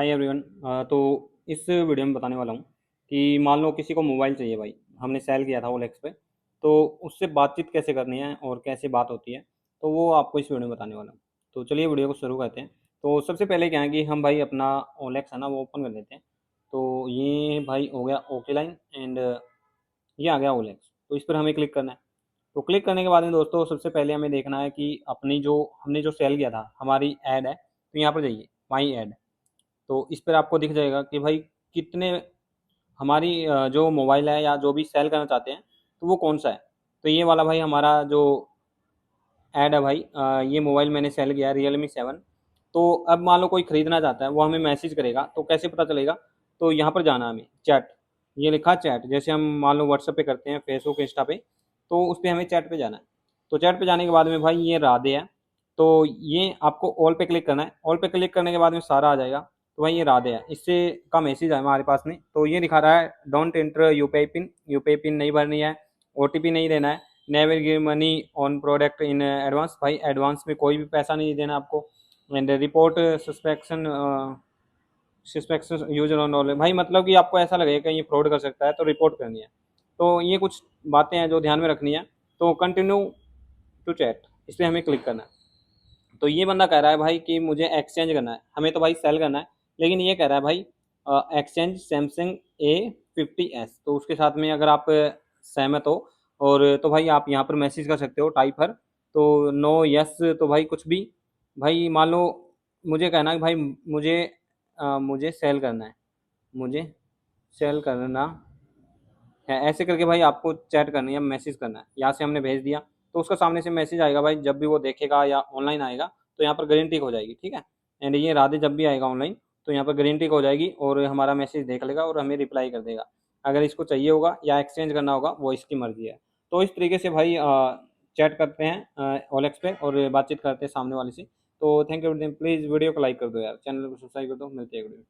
Hi everyone. तो इस video में बताने वाला हूँ कि मान लो किसी को मोबाइल चाहिए भाई, हमने सेल किया था ओलेक्स पे। तो उससे बातचीत कैसे करनी है और कैसे बात होती है, तो वो आपको इस वीडियो में बताने वाला हूँ। तो चलिए वीडियो को शुरू करते हैं। तो सबसे पहले क्या है कि हम भाई अपना ओलेक्स है ना वो ओपन कर लेते हैं। तो ये भाई हो गया ओके लाइन एंड ये आ गया ओलेक्स। तो इस पर हमें क्लिक करना है। तो क्लिक करने के बाद में दोस्तों सबसे पहले हमें देखना है कि अपनी जो हमने जो सेल किया था हमारी ऐड है, तो यहाँ पर जाइए माई ऐड। तो इस पर आपको दिख जाएगा कि भाई कितने हमारी जो मोबाइल है या जो भी सेल करना चाहते हैं तो वो कौन सा है। तो ये वाला भाई हमारा जो ऐड है भाई, ये मोबाइल मैंने सेल किया है Realme 7। तो अब मान लो कोई खरीदना चाहता है वो हमें मैसेज करेगा, तो कैसे पता चलेगा। तो यहाँ पर जाना है हमें चैट, ये लिखा चैट, जैसे हम मान लो व्हाट्सएप पे करते हैं, फेसबुक इंस्टा पे। तो उस पर हमें चैट पे जाना है। तो चैट पे जाने के बाद में भाई ये राधे है। तो ये आपको ऑल पे क्लिक करना है। ऑल पे क्लिक करने के बाद में सारा आ जाएगा। तो भाई ये राधे है, इससे का मैसेज है हमारे पास में। तो ये दिखा रहा है don't enter UPI PIN, UPI PIN नहीं भरनी है, ओटीपी नहीं देना है, never give money on product in advance. भाई एडवांस में कोई भी पैसा नहीं देना आपको। And report suspicion suspicion user on all, भाई मतलब कि आपको ऐसा लगेगा कि ये फ्रॉड कर सकता है तो रिपोर्ट करनी है। तो ये कुछ बातें हैं जो ध्यान में रखनी है। तो कंटिन्यू टू चैट, इस पर हमें क्लिक करना है। तो ये बंदा कह रहा है भाई कि मुझे एक्सचेंज करना है, हमें तो भाई सेल करना है। लेकिन ये कह रहा है भाई एक्सचेंज सैमसंग A50s। तो उसके साथ में अगर आप सहमत हो और तो भाई आप यहाँ पर मैसेज कर सकते हो टाइप हर। तो नो यस तो भाई कुछ भी। भाई मान लो मुझे कहना है कि भाई मुझे सेल करना है, मुझे सेल करना है, ऐसे करके भाई आपको चैट करनी है, मैसेज करना है। यहाँ से हमने भेज दिया तो उसका सामने से मैसेज आएगा भाई, जब भी वो देखेगा या ऑनलाइन आएगा तो यहाँ पर ग्रीन टिक हो जाएगी, ठीक है। एंड ये राधे जब भी आएगा ऑनलाइन तो यहाँ पर ग्रीन टिक हो जाएगी और हमारा मैसेज देख लेगा और हमें रिप्लाई कर देगा। अगर इसको चाहिए होगा या एक्सचेंज करना होगा वो इसकी मर्जी है। तो इस तरीके से भाई चैट करते हैं ओलेक्स पे और बातचीत करते हैं सामने वाले से। तो थैंक यू, प्लीज़ वीडियो को लाइक कर दो यार, चैनल को सब्सक्राइब कर दो, मिलते हैं वीडियो।